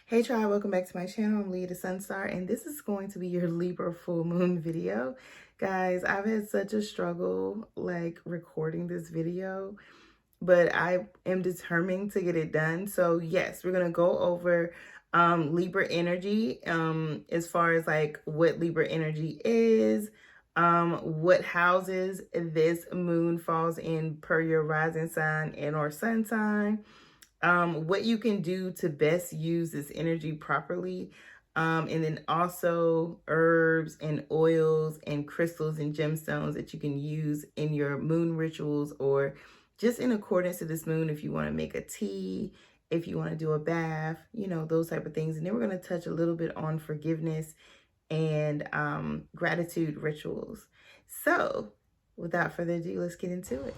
Hey tribe, welcome back to my channel. I'm Leah the Sun Star, and this is going to be your Libra Full Moon video. Guys, I've had such a struggle recording this video, but I am determined to get it done. So yes, we're gonna go over Libra energy, as far as what Libra energy is, what houses this moon falls in per your rising sign and or sun sign, what you can do to best use this energy properly, and then also herbs and oils and crystals and gemstones that you can use in your moon rituals or just in accordance to this moon. If you want to make a tea, if you want to do a bath, those type of things. And then we're going to touch a little bit on forgiveness and gratitude rituals. So without further ado, let's get into it.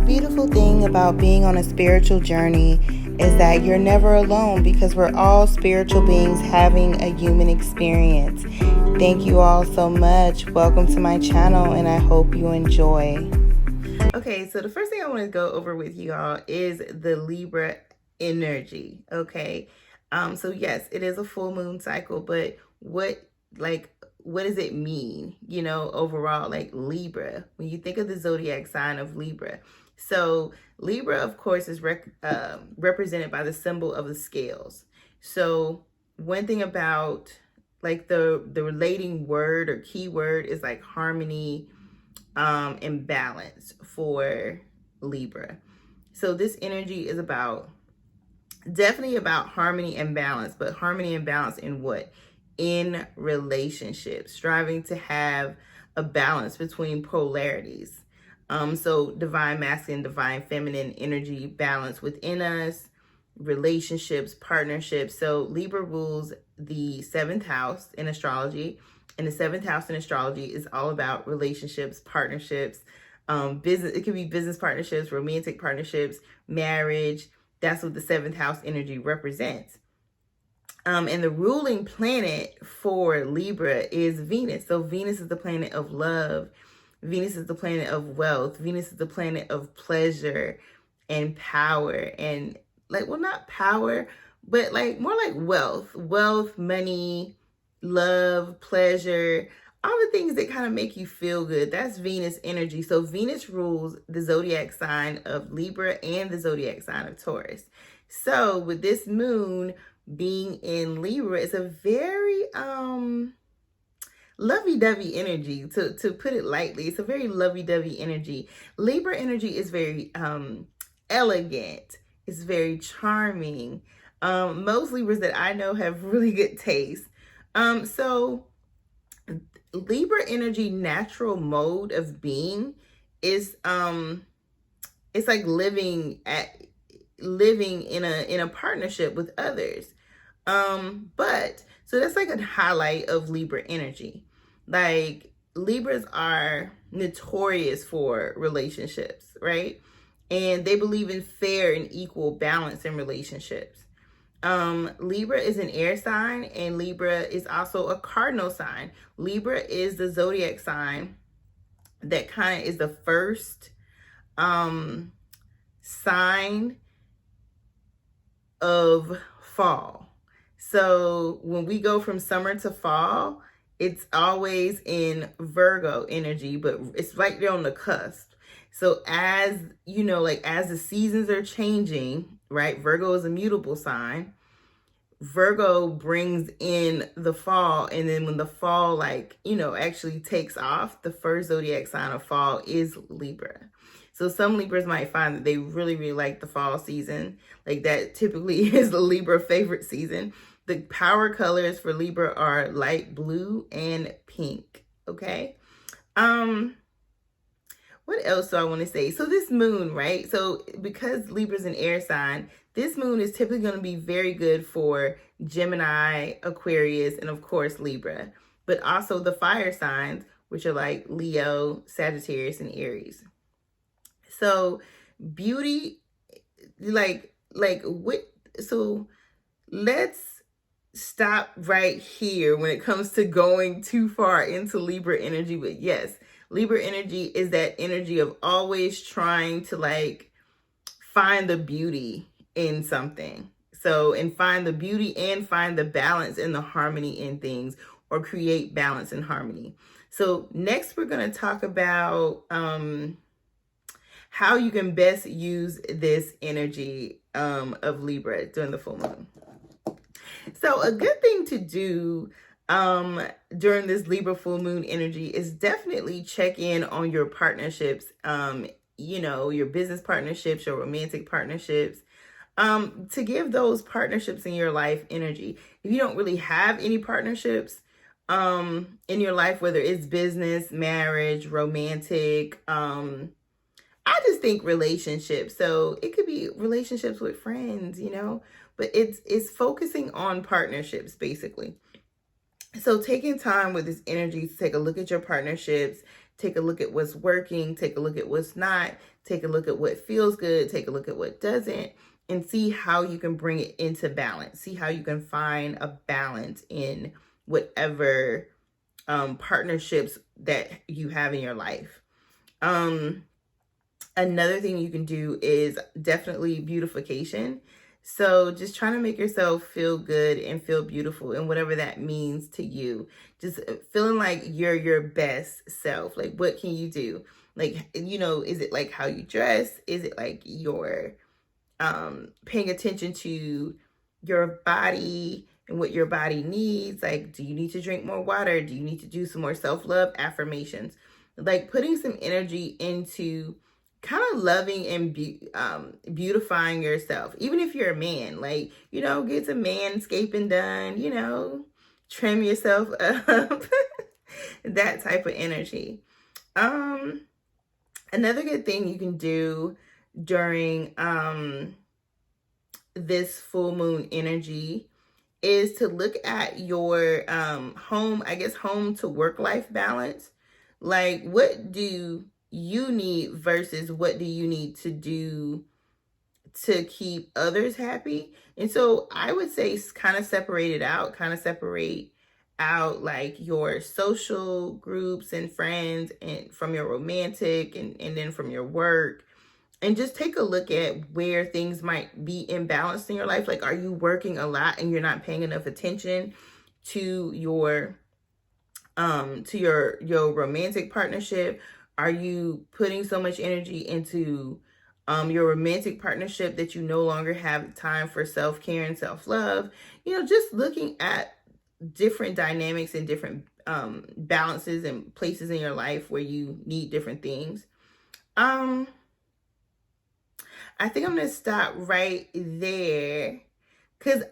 Beautiful thing about being on a spiritual journey is that you're never alone, because we're all spiritual beings having a human experience. Thank you all so much. Welcome to my channel, and I hope you enjoy. Okay, so the first thing I want to go over with you all is the Libra energy. Okay, so yes, it is a full moon cycle, but what does it mean, overall, Libra, when you think of the zodiac sign of Libra? So Libra, of course, is represented by the symbol of the scales. So one thing about the relating word or keyword is harmony and balance for Libra. So this energy is definitely about harmony and balance, but harmony and balance in what? In relationships, striving to have a balance between polarities. So divine masculine, divine feminine energy balance within us, relationships, partnerships. So Libra rules the 7th house in astrology, and the 7th house in astrology is all about relationships, partnerships, business. It could be business partnerships, romantic partnerships, marriage. That's what the 7th house energy represents. And the ruling planet for Libra is Venus. So Venus is the planet of love. Venus is the planet of wealth. Venus is the planet of pleasure and power, and not power, but more like wealth, money, love, pleasure, all the things that kind of make you feel good. That's Venus energy. So Venus rules the zodiac sign of Libra and the zodiac sign of Taurus. So with this moon being in Libra, it's a very lovey-dovey energy, to put it lightly. It's a very lovey-dovey energy. Libra energy is very elegant. It's very charming. Most Libras that I know have really good taste. So Libra energy natural mode of being is it's like living in a partnership with others. But so that's a highlight of Libra energy. Libras are notorious for relationships, right? And they believe in fair and equal balance in relationships. Libra is an air sign, and Libra is also a cardinal sign. Libra is the zodiac sign that kind of is the first sign of fall. So when we go from summer to fall, it's always in Virgo energy, but it's right there on the cusp. So as as the seasons are changing, right? Virgo is a mutable sign. Virgo brings in the fall, and then when the fall actually takes off, the first zodiac sign of fall is Libra. So some Libras might find that they really, really like the fall season. That typically is the Libra favorite season. The power colors for Libra are light blue and pink, okay? What else do I want to say? So this moon, right? So because Libra's an air sign, this moon is typically going to be very good for Gemini, Aquarius, and of course Libra, but also the fire signs, which are like Leo, Sagittarius, and Aries. So beauty, so let's stop right here when it comes to going too far into Libra energy. But yes, Libra energy is that energy of always trying to find the beauty in something. So, and find the beauty and find the balance and the harmony in things, or create balance and harmony. So next we're going to talk about how you can best use this energy of Libra during the full moon. So a good thing to do during this Libra full moon energy is definitely check in on your partnerships, you know, your business partnerships, your romantic partnerships, to give those partnerships in your life energy. If you don't really have any partnerships in your life, whether it's business, marriage, romantic, I just think relationships. So it could be relationships with friends, you know, but it's focusing on partnerships basically. So taking time with this energy to take a look at your partnerships, take a look at what's working, take a look at what's not, take a look at what feels good, take a look at what doesn't, and see how you can bring it into balance. See how you can find a balance in whatever partnerships that you have in your life. Another thing you can do is definitely beautification. So just trying to make yourself feel good and feel beautiful, and whatever that means to you. Just feeling like you're your best self. Like, what can you do? Like, you know, is it like how you dress? Is it like you're paying attention to your body and what your body needs? Like, do you need to drink more water? Do you need to do some more self-love affirmations? Like, putting some energy into kind of loving and beautifying yourself. Even if you're a man, like, you know, get some manscaping done, you know, trim yourself up. That type of energy. Another good thing you can do during this full moon energy is to look at your home, I guess, home to work life balance. Like, what do you need versus what do you need to do to keep others happy? And so I would say kind of separate out like your social groups and friends, and from your romantic, and then from your work, and just take a look at where things might be imbalanced in your life. Like, are you working a lot and you're not paying enough attention to your romantic partnership? Are you putting so much energy into your romantic partnership that you no longer have time for self-care and self-love? You know, just looking at different dynamics and different balances and places in your life where you need different things. I think I'm going to stop right there, because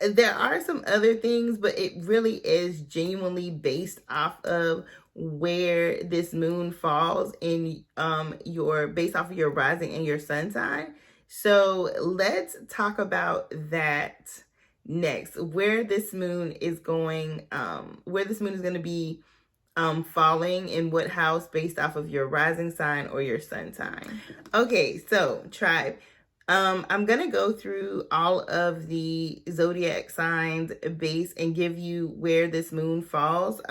there are some other things, but it really is genuinely based off of where this moon falls in based off of your rising and your sun sign. So let's talk about that next, where this moon is going, where this moon is going to be falling in what house based off of your rising sign or your sun sign. Okay, so tribe, I'm gonna go through all of the zodiac signs base and give you where this moon falls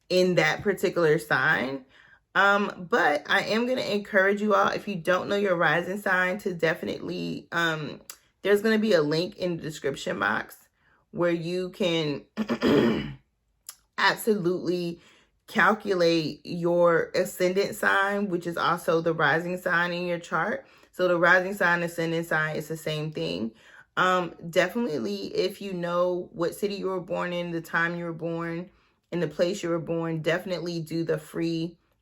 in that particular sign. But I am gonna encourage you all, if you don't know your rising sign, to definitely there's gonna be a link in the description box where you can absolutely calculate your ascendant sign, which is also the rising sign in your chart. So the rising sign, ascendant sign is the same thing. Definitely, if you know what city you were born in, the time you were born, and the place you were born, definitely do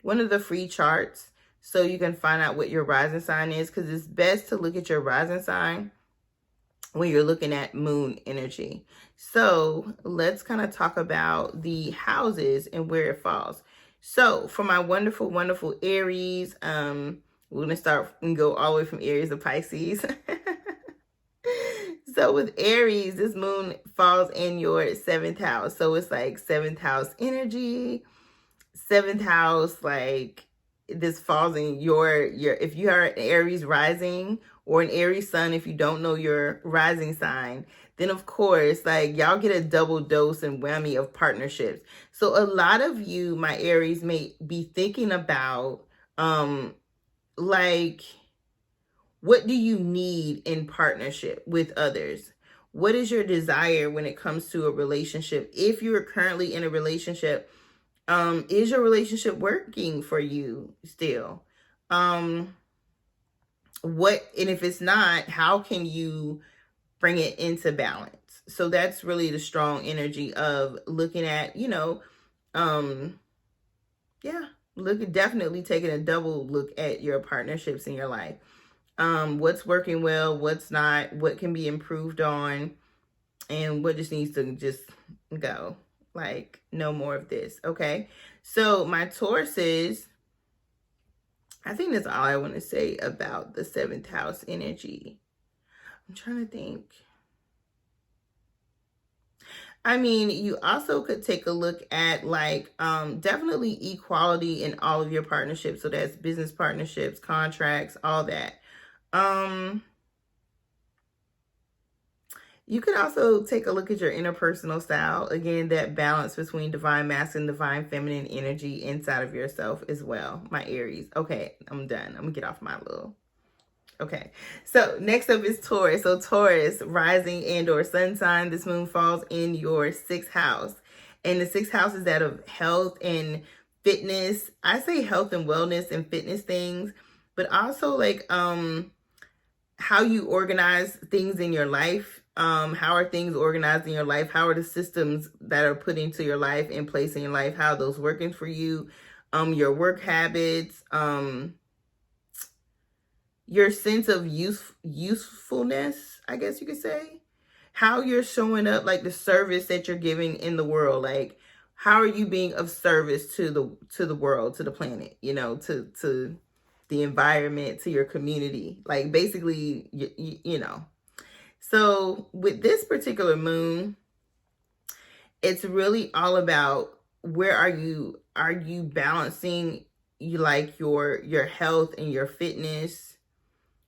one of the free charts so you can find out what your rising sign is, because it's best to look at your rising sign when you're looking at moon energy. So let's kind of talk about the houses and where it falls. So for my wonderful, wonderful Aries, we're going to start and go all the way from Aries to Pisces. So with Aries, this moon falls in your 7th house. So it's like 7th house energy, 7th house, like this falls in your, if you are an Aries rising or an Aries sun, if you don't know your rising sign, then of course, like, y'all get a double dose and whammy of partnerships. So a lot of you, my Aries, may be thinking about, like, What do you need in partnership with others? What is your desire when it comes to a relationship? If you're currently in a relationship, is your relationship working for you still? And if it's not, how can you bring it into balance? So that's really the strong energy of looking at, yeah, definitely taking a double look at your partnerships in your life. What's working well, what's not, what can be improved on, and what just needs to just go. Like, no more of this. Okay. So my Tauruses, I think that's all I want to say about the 7th house energy. I'm trying to think. I mean, you also could take a look at like definitely equality in all of your partnerships. So that's business partnerships, contracts, all that. You can also take a look at your interpersonal style. Again, that balance between divine masculine, divine feminine energy inside of yourself as well. My Aries. Okay, I'm done. I'm gonna get off my little. Okay, so next up is Taurus. So Taurus, rising and or sun sign. This moon falls in your 6th house. And the 6th house is that of health and fitness. I say health and wellness and fitness things, but also like how you organize things in your life. How are things organized in your life? How are the systems that are put into your life in place in your life? How are those working for you? Your work habits, your sense of usefulness, I guess you could say. How you're showing up, like the service that you're giving in the world. Like, how are you being of service to the world, to the planet, to the environment, to your community? Like, basically, you know. So with this particular moon, it's really all about where are you balancing like your health and your fitness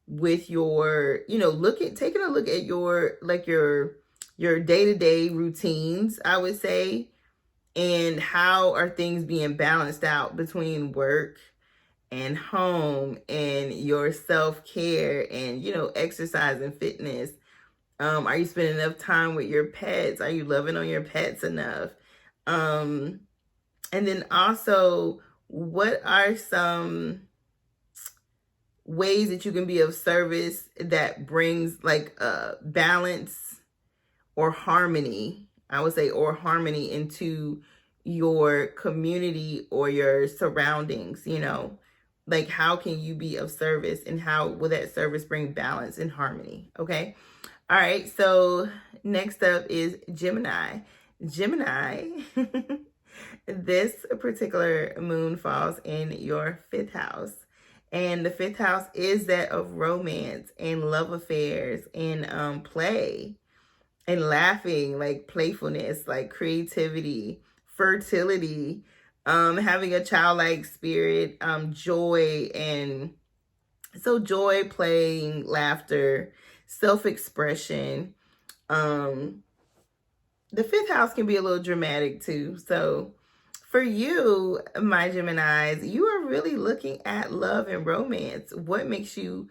with your, taking a look at your like your day-to-day routines, I would say, and how are things being balanced out between work and home and your self-care and exercise and fitness. Are you spending enough time with your pets? Are you loving on your pets enough? And then also, what are some ways that you can be of service that brings like balance or harmony, I would say, or harmony into your community or your surroundings, like how can you be of service and how will that service bring balance and harmony? Okay. All right. So next up is Gemini. Gemini, this particular moon falls in your 5th house. And the 5th house is that of romance and love affairs and play and laughing, like playfulness, like creativity, fertility, having a childlike spirit, joy, and so joy, playing, laughter, self-expression. The 5th house can be a little dramatic too. So for you, my Geminis, you are really looking at love and romance. What makes you,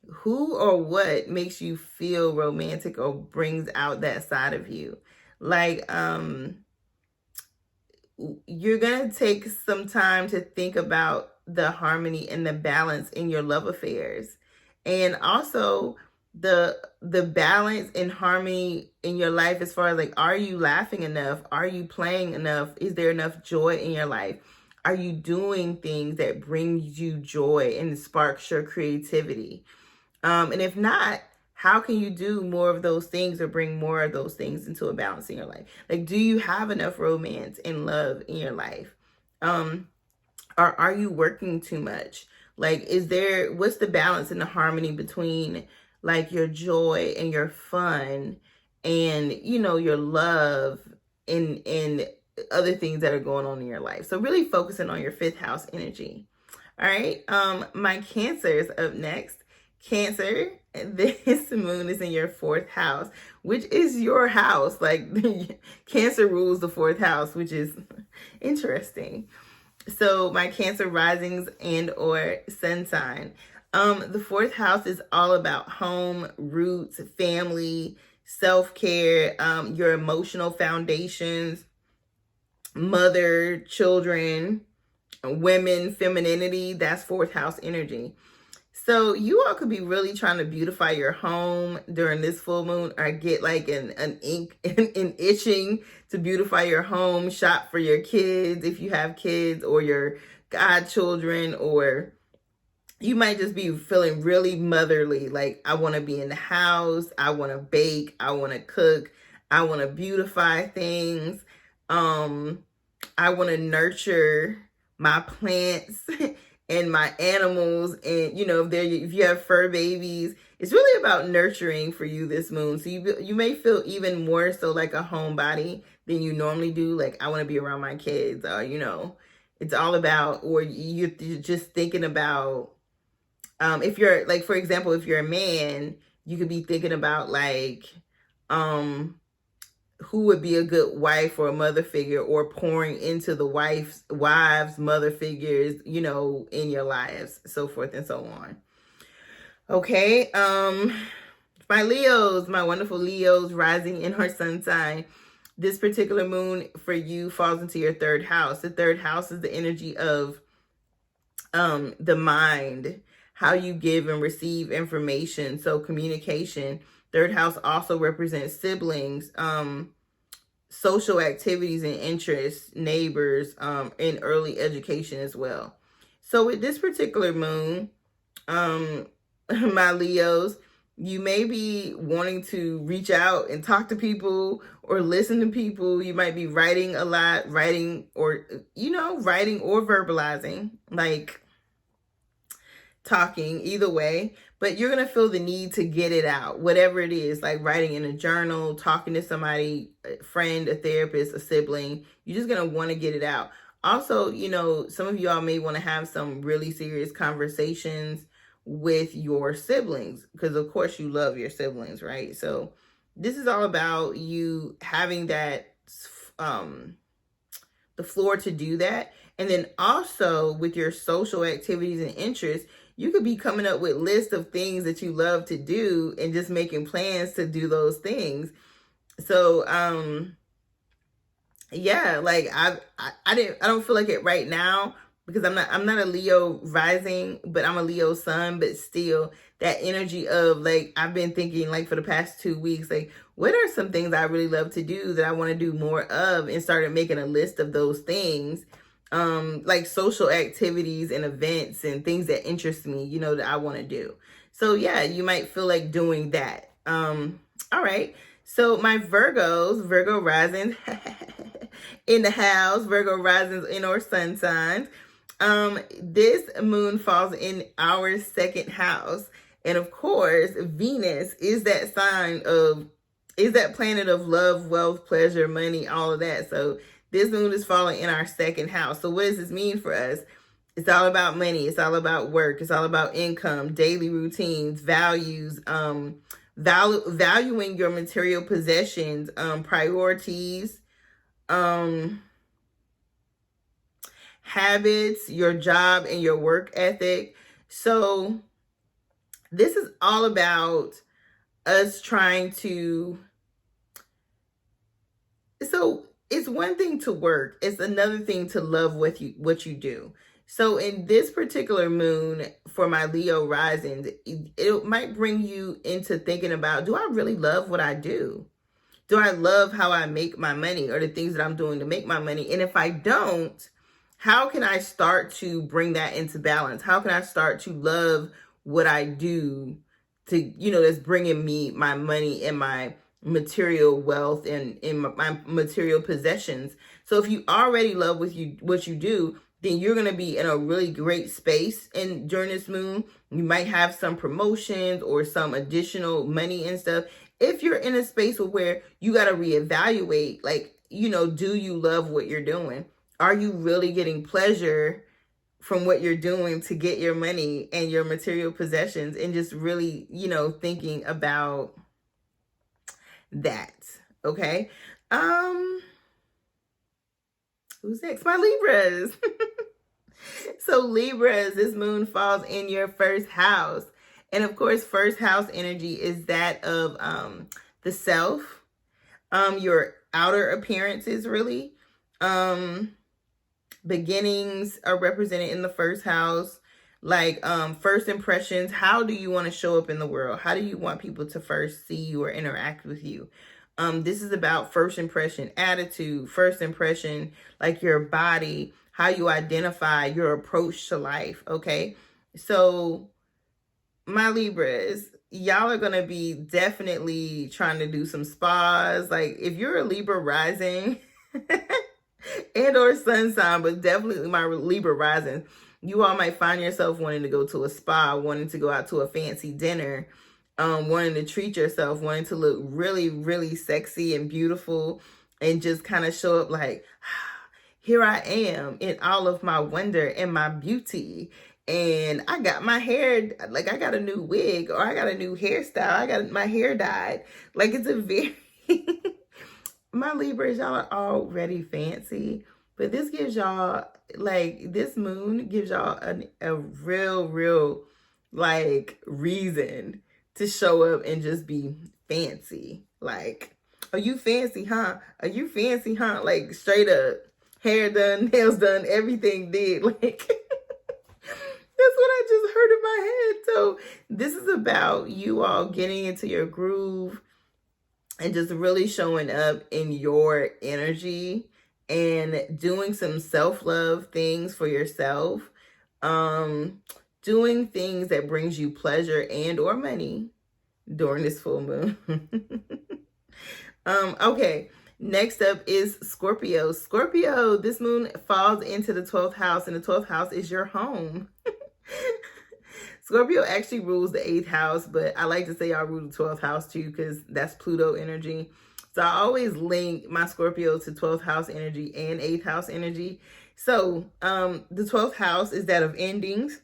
who or what makes you feel romantic or brings out that side of you? Like, you're going to take some time to think about the harmony and the balance in your love affairs. And also the balance and harmony in your life as far as like, are you laughing enough? Are you playing enough? Is there enough joy in your life? Are you doing things that brings you joy and sparks your creativity? And if not, how can you do more of those things or bring more of those things into a balance in your life? Like, do you have enough romance and love in your life? Or are you working too much? Like, what's the balance and the harmony between like your joy and your fun and, your love and other things that are going on in your life? So really focusing on your 5th house energy. All right. My Cancer is up next. Cancer, this moon is in your 4th house, which is your house. Like, Cancer rules the 4th house, which is interesting. So my Cancer risings and or sun sign. The fourth house is all about home, roots, family, self-care, your emotional foundations, mother, children, women, femininity. That's fourth house energy. So you all could be really trying to beautify your home during this full moon, or get like an ink an itching to beautify your home, shop for your kids if you have kids, or your godchildren, or you might just be feeling really motherly. Like, I want to be in the house, I want to bake, I want to cook, I want to beautify things. I want to nurture my plants and my animals, and if you have fur babies, it's really about nurturing for you this moon. So you may feel even more so like a homebody than you normally do. Like, I want to be around my kids, or it's all about, or you're just thinking about, if you're like, for example, if you're a man, you could be thinking about like, who would be a good wife or a mother figure, or pouring into the wives, mother figures, in your lives, so forth and so on. Okay. My Leos, my wonderful Leos, rising in her sun sign, this particular moon for you falls into your third house. The third house is the energy of the mind, how you give and receive information. So communication. Third house also represents siblings, social activities and interests, neighbors, and early education as well. So with this particular moon, my Leos, you may be wanting to reach out and talk to people or listen to people. You might be writing a lot, writing or verbalizing, like talking, either way. But you're going to feel the need to get it out, whatever it is, like writing in a journal, talking to somebody, a friend, a therapist, a sibling. You're just going to want to get it out. Also, some of y'all may want to have some really serious conversations with your siblings, because of course you love your siblings, right? So this is all about you having that, the floor to do that. And then also with your social activities and interests, you could be coming up with lists of things that you love to do and just making plans to do those things. So, yeah, like I don't feel like it right now, because I'm not a Leo rising, but I'm a Leo sun. But still, that energy of, like, I've been thinking, like, for the past 2 weeks, like, what are some things I really love to do that I want to do more of, and started making a list of those things, like social activities and events and things that interest me, that I want to do. So yeah, you might feel like doing that. All right. So my Virgos, Virgo rising in the house, Virgo risings in our sun signs. This moon falls in our second house. And of course, Venus is that planet of love, wealth, pleasure, money, all of that. So this moon is falling in our second house. So what does this mean for us? It's all about money. It's all about work. It's all about income, daily routines, values, valuing your material possessions, priorities, habits, your job, and your work ethic. So this is all about us trying to, so it's one thing to work, it's another thing to love what you do. So in this particular moon for my Leo risings, it might bring you into thinking about, do I really love what I do? Do I love how I make my money, or the things that I'm doing to make my money? And if I don't, how can I start to bring that into balance? How can I start to love what I do to, that's bringing me my money and my material wealth and in my material possessions? So if you already love what you do, then you're going to be in a really great space. And during this moon, you might have some promotions or some additional money and stuff. If you're in a space where you got to reevaluate, like, do you love what you're doing? Are you really getting pleasure from what you're doing to get your money and your material possessions? And just really, thinking about that. Okay. Who's next? My Libras. So Libras, this moon falls in your first house. And of course, first house energy is that of the self, your outer appearances really. Beginnings are represented in the first house, like first impressions. How do you want to show up in the world? How do you want people to first see you or interact with you? This is about first impression, attitude, first impression, like your body, how you identify, your approach to life. Okay, so my Libras, y'all are gonna be definitely trying to do some spas. Like if you're a Libra rising and or sun sign, but definitely my Libra rising, you all might find yourself wanting to go to a spa, wanting to go out to a fancy dinner, wanting to treat yourself, wanting to look really, really sexy and beautiful, and just kind of show up like, here I am in all of my wonder and my beauty. And I got my hair, like I got a new wig, or I got a new hairstyle. I got my hair dyed. Like it's a very, my Libras, y'all are already fancy. But this gives y'all, like this moon gives y'all a real, like reason to show up and just be fancy. Like, are you fancy, huh? Are you fancy, huh? Like straight up, hair done, nails done, everything did. Like, that's what I just heard in my head. So this is about you all getting into your groove and just really showing up in your energy and doing some self-love things for yourself. Doing things that brings you pleasure and or money during this full moon. Okay. Next up is Scorpio. Scorpio, this moon falls into the 12th house, and the 12th house is your home. Scorpio actually rules the 8th house, but I like to say I rule the 12th house too, because that's Pluto energy. So I always link my Scorpio to 12th house energy and 8th house energy. So the 12th house is that of endings,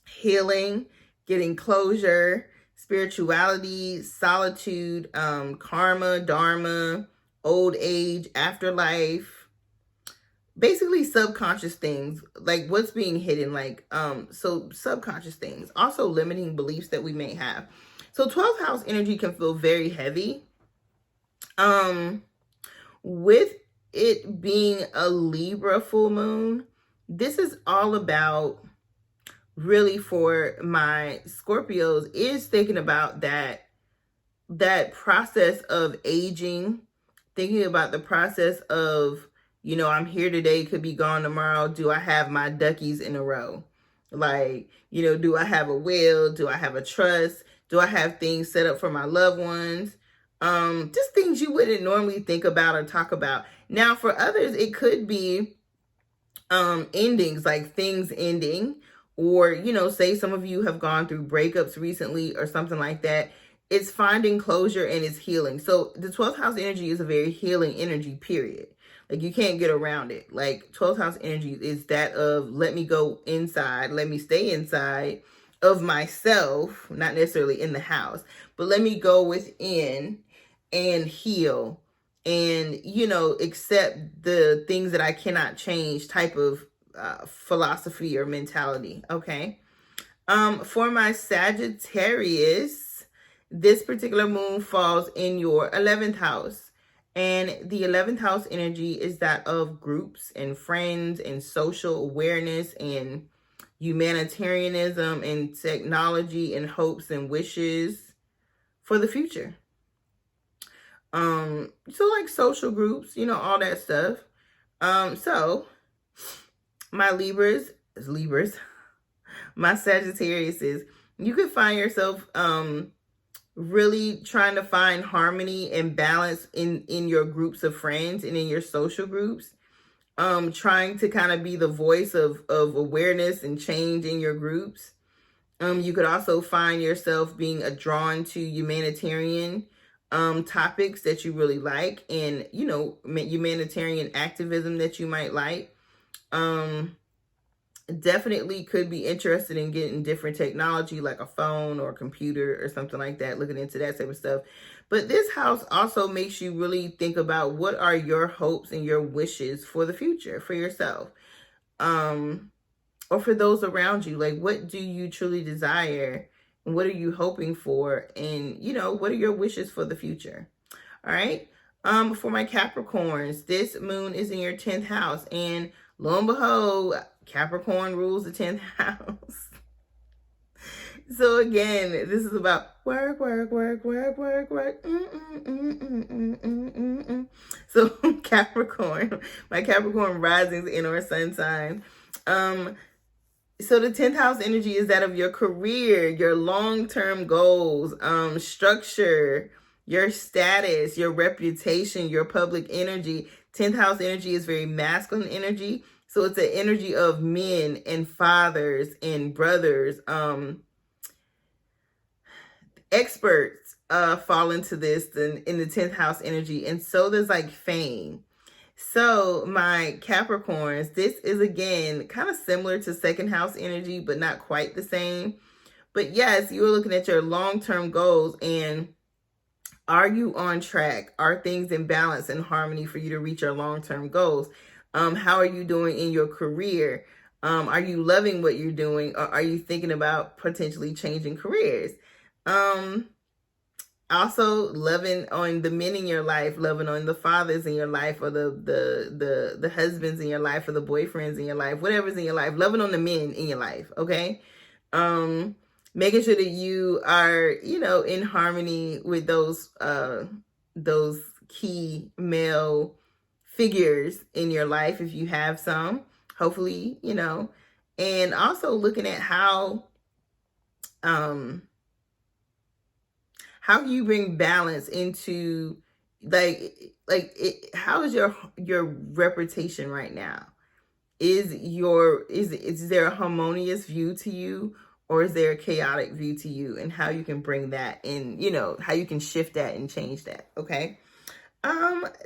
healing, getting closure, spirituality, solitude, karma, dharma, old age, afterlife, basically subconscious things, like what's being hidden, like so subconscious things, also limiting beliefs that we may have. So 12th house energy can feel very heavy, with it being a Libra full moon. This is all about, really, for my Scorpios, is thinking about that process of aging, thinking about the process of, you know, I'm here today, could be gone tomorrow. Do I have my duckies in a row? Like, you know, do I have a will? Do I have a trust? Do I have things set up for my loved ones? Just things you wouldn't normally think about or talk about. Now, for others, it could be endings, like things ending, or, you know, say some of you have gone through breakups recently or something like that. It's finding closure and it's healing. So the 12th house energy is a very healing energy, period. Like you can't get around it. Like 12th house energy is that of, let me go inside, let me stay inside of myself, not necessarily in the house, but let me go within and heal and, you know, accept the things that I cannot change type of philosophy or mentality. Okay. For my Sagittarius, this particular moon falls in your 11th house. And the 11th house energy is that of groups and friends and social awareness and humanitarianism and technology and hopes and wishes for the future. So like social groups, you know, all that stuff. So my Libras, my Sagittarius, you could find yourself really trying to find harmony and balance in your groups of friends and in your social groups, trying to kind of be the voice of awareness and change in your groups. You could also find yourself being drawn to humanitarian topics that you really like, and, you know, humanitarian activism that you might like. Definitely could be interested in getting different technology like a phone or a computer or something like that, looking into that type of stuff. But this house also makes you really think about what are your hopes and your wishes for the future for yourself. or for those around you. Like, what do you truly desire? And what are you hoping for? And, you know, what are your wishes for the future? All right. For my Capricorns, this moon is in your 10th house. And lo and behold, Capricorn rules the 10th house. So again, this is about work, work, work, work, work, work. So Capricorn, my Capricorn risings in our sun sign. So the 10th house energy is that of your career, your long-term goals, structure, your status, your reputation, your public energy. 10th house energy is very masculine energy. So it's an energy of men and fathers and brothers. Experts fall into this in the 10th house energy. And so there's like fame. So my Capricorns, this is again kind of similar to second house energy, but not quite the same. But yes, you're looking at your long-term goals, and are you on track? Are things in balance and harmony for you to reach your long-term goals? How are you doing in your career? Are you loving what you're doing, or are you thinking about potentially changing careers? Also loving on the men in your life, loving on the fathers in your life, or the husbands in your life, or the boyfriends in your life, whatever's in your life, loving on the men in your life. Okay. Making sure that you are, you know, in harmony with those key male figures in your life, if you have some, hopefully, you know, and also looking at how you bring balance into how is your reputation right now? Is there a harmonious view to you, or is there a chaotic view to you, and how you can bring that in, you know, how you can shift that and change that. Okay.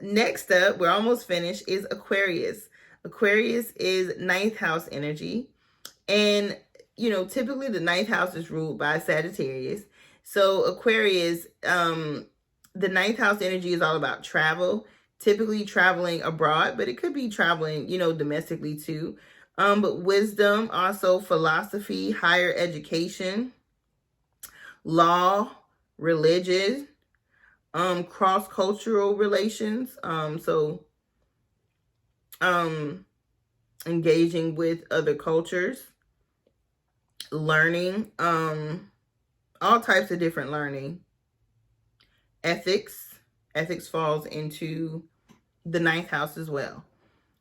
Next up, we're almost finished, is Aquarius. Aquarius is 9th house energy. And, you know, typically the 9th house is ruled by Sagittarius. So Aquarius, the 9th house energy is all about travel, typically traveling abroad, but it could be traveling, you know, domestically too. But wisdom, also philosophy, higher education, law, religion, cross-cultural relations. Engaging with other cultures, learning, all types of different learning. Ethics falls into the 9th house as well.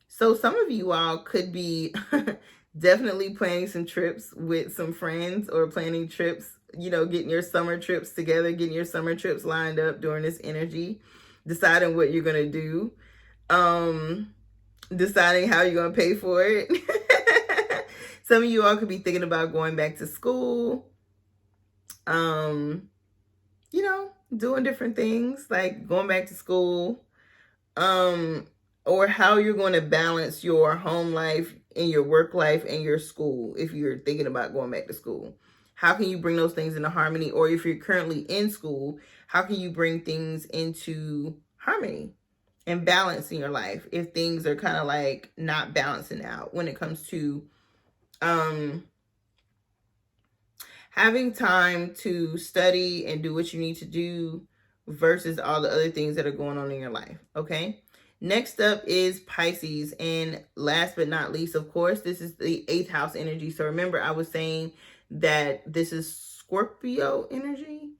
So some of you all could be definitely planning some trips with some friends, or planning trips, you know, getting your summer trips together, getting your summer trips lined up during this energy, deciding what you're going to do, deciding how you're going to pay for it. Some of you all could be thinking about going back to school, you know, doing different things like going back to school, or how you're going to balance your home life and your work life and your school. If you're thinking about going back to school, how can you bring those things into harmony? Or if you're currently in school, how can you bring things into harmony and balance in your life if things are kind of like not balancing out when it comes to having time to study and do what you need to do versus all the other things that are going on in your life. Okay. Next up is Pisces. And last but not least, of course, this is the 8th house energy. So remember, I was saying that this is Scorpio energy.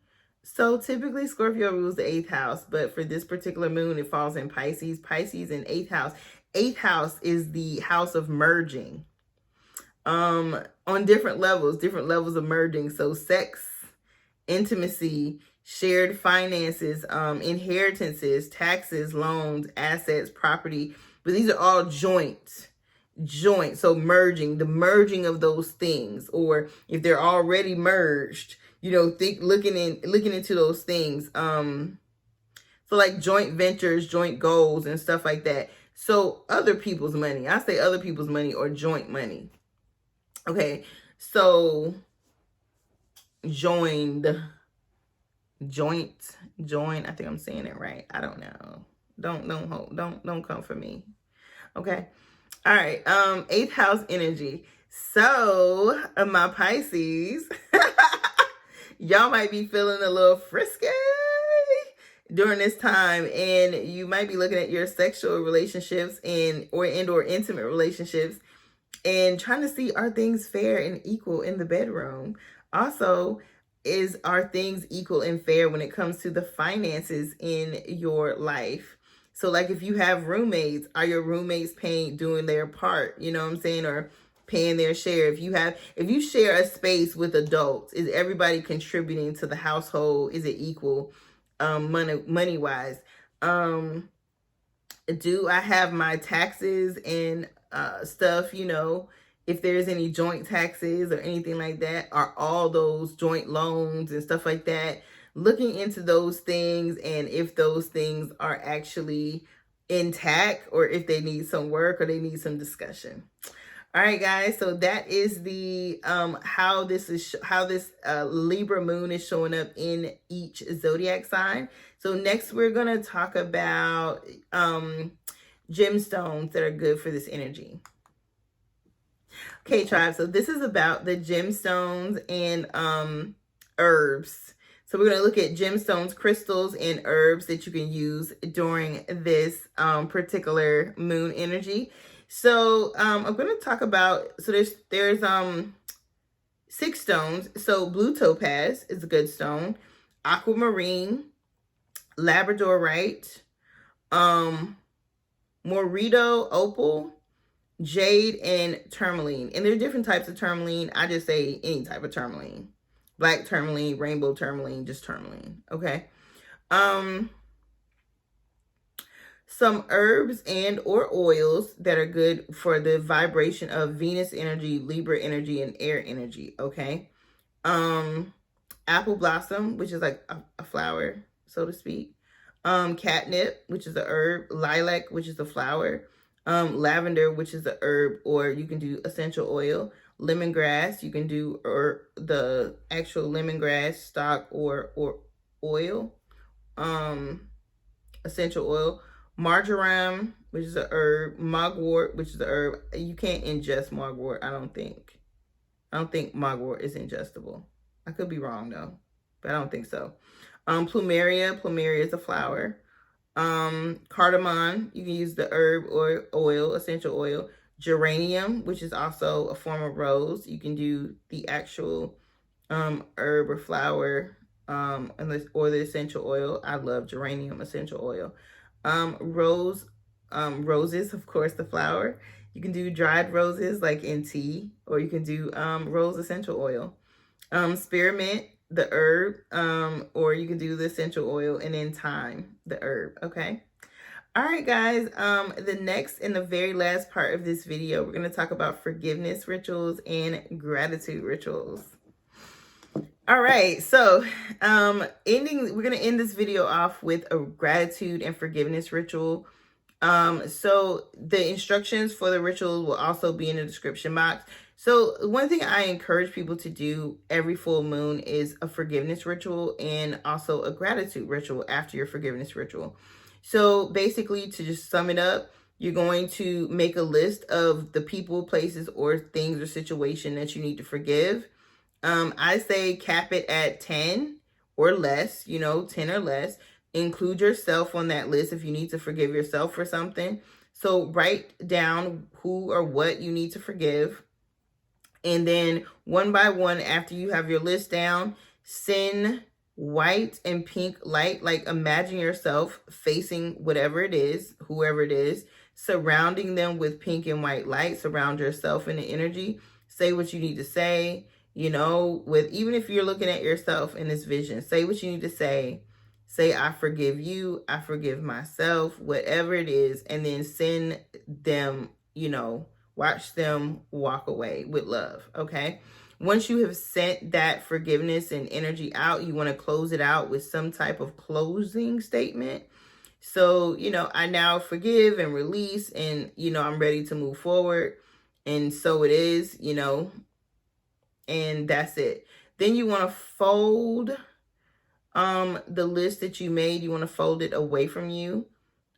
So typically Scorpio rules the 8th house, but for this particular moon, it falls in Pisces. Pisces in 8th house. 8th house is the house of merging. On different levels of merging. So sex, intimacy, shared finances, inheritances, taxes, loans, assets, property. But these are all joint. So merging, the merging of those things, or if they're already merged, you know, looking into those things. So like joint ventures, joint goals and stuff like that. So other people's money, I say other people's money or joint money. Okay. So joint, I think I'm saying it right. I don't know. Don't come for me. Okay. All right. 8th house energy. So, my Pisces, y'all might be feeling a little frisky during this time, and you might be looking at your sexual relationships or intimate relationships and trying to see, are things fair and equal in the bedroom? Also, are things equal and fair when it comes to the finances in your life? So like if you have roommates, are your roommates doing their part, you know what I'm saying, or paying their share? If you share a space with adults, is everybody contributing to the household? Is it equal money wise? Do I have my taxes and stuff, if there's any joint taxes or anything like that? Are all those joint loans and stuff like that? Looking into those things, and if those things are actually intact, or if they need some work or they need some discussion. All right, guys, so that is the how this Libra moon is showing up in each zodiac sign. So next we're going to talk about gemstones that are good for this energy. Okay, tribe, so this is about the gemstones and herbs. So we're going to look at gemstones, crystals, and herbs that you can use during this particular moon energy. So I'm going to talk about, so there's 6 stones. So blue topaz is a good stone, aquamarine, labradorite, morito opal, jade, and tourmaline. And there are different types of tourmaline. I just say any type of tourmaline. Black tourmaline, rainbow tourmaline, just tourmaline. Okay. Some herbs and or oils that are good for the vibration of Venus energy, Libra energy, and air energy. Okay. Apple blossom, which is like a flower, so to speak. Catnip, which is a herb. Lilac, which is a flower. Lavender, which is a herb, or you can do essential oil. Lemongrass, you can do the actual lemongrass stock or oil. Essential oil. Marjoram, which is a herb. Mugwort, which is a herb. You can't ingest mugwort, I don't think. I don't think mugwort is ingestible. I could be wrong though, but I don't think so. Plumeria is a flower. Cardamom, you can use the herb or oil, essential oil. Geranium, which is also a form of rose. You can do the actual herb or flower or the essential oil. I love geranium essential oil. Roses, of course, the flower. You can do dried roses like in tea, or you can do rose essential oil. Spearmint, the herb, or you can do the essential oil, and then thyme, the herb. Okay. All right, guys. The next and the very last part of this video, we're going to talk about forgiveness rituals and gratitude rituals. All right, so we're going to end this video off with a gratitude and forgiveness ritual. So the instructions for the ritual will also be in the description box. So one thing I encourage people to do every full moon is a forgiveness ritual and also a gratitude ritual after your forgiveness ritual. So basically, to just sum it up, you're going to make a list of the people, places, or things or situation that you need to forgive. I say cap it at 10 or less, 10 or less. Include yourself on that list if you need to forgive yourself for something. So write down who or what you need to forgive. And then one by one, after you have your list down, send white and pink light. Like imagine yourself facing whatever it is, whoever it is, surrounding them with pink and white light. Surround yourself in the energy. Say what you need to say. Even if you're looking at yourself in this vision, say what you need to say. Say, I forgive you. I forgive myself, whatever it is. And then send them, watch them walk away with love. Okay. Once you have sent that forgiveness and energy out, you want to close it out with some type of closing statement. So, I now forgive and release, and, I'm ready to move forward. And so it is, and that's it. Then you want to fold the list that you made. You want to fold it away from you.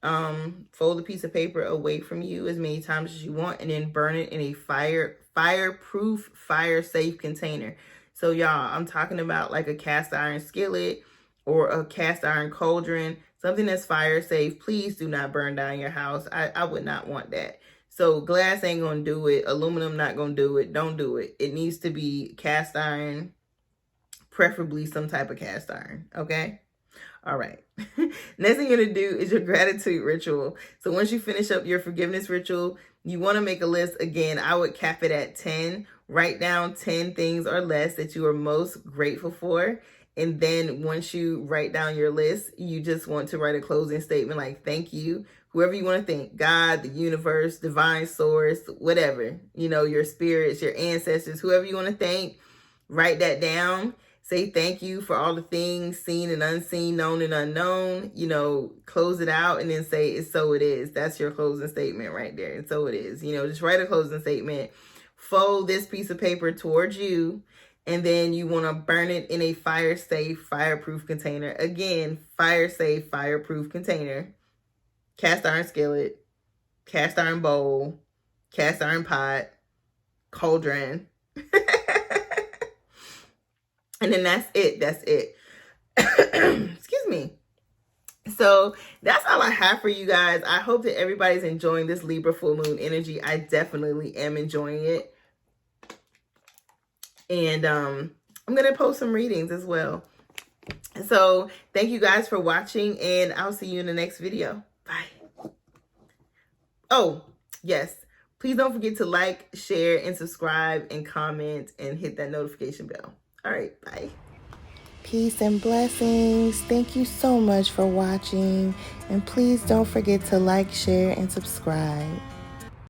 Fold a piece of paper away from you as many times as you want, and then burn it in a fireproof, fire safe container. So y'all, I'm talking about like a cast iron skillet or a cast iron cauldron, something that's fire safe. Please do not burn down your house. I would not want that. So glass ain't gonna do it. Aluminum not gonna do it. Don't do it. It needs to be cast iron, preferably some type of cast iron, okay? All right. Next thing you're going to do is your gratitude ritual. So once you finish up your forgiveness ritual, you want to make a list. Again, I would cap it at 10. Write down 10 things or less that you are most grateful for. And then once you write down your list, you just want to write a closing statement like, thank you. Whoever you want to thank, God, the universe, divine source, whatever, you know, your spirits, your ancestors, whoever you want to thank, write that down. Say thank you for all the things seen and unseen, known and unknown, you know, close it out and then say, it's so it is. That's your closing statement right there. And so it is, you know, just write a closing statement, fold this piece of paper towards you, and then you want to burn it in a fire safe, fireproof container. Again, fire safe, fireproof container, cast iron skillet, cast iron bowl, cast iron pot, cauldron. And then that's it. That's it. Excuse me. So that's all I have for you guys. I hope that everybody's enjoying this Libra full moon energy. I definitely am enjoying it. And I'm going to post some readings as well. So thank you guys for watching, and I'll see you in the next video. Bye. Oh, yes. Please don't forget to like, share, and subscribe, and comment, and hit that notification bell. All right, bye. Peace and blessings. Thank you so much for watching. And please don't forget to like, share, and subscribe.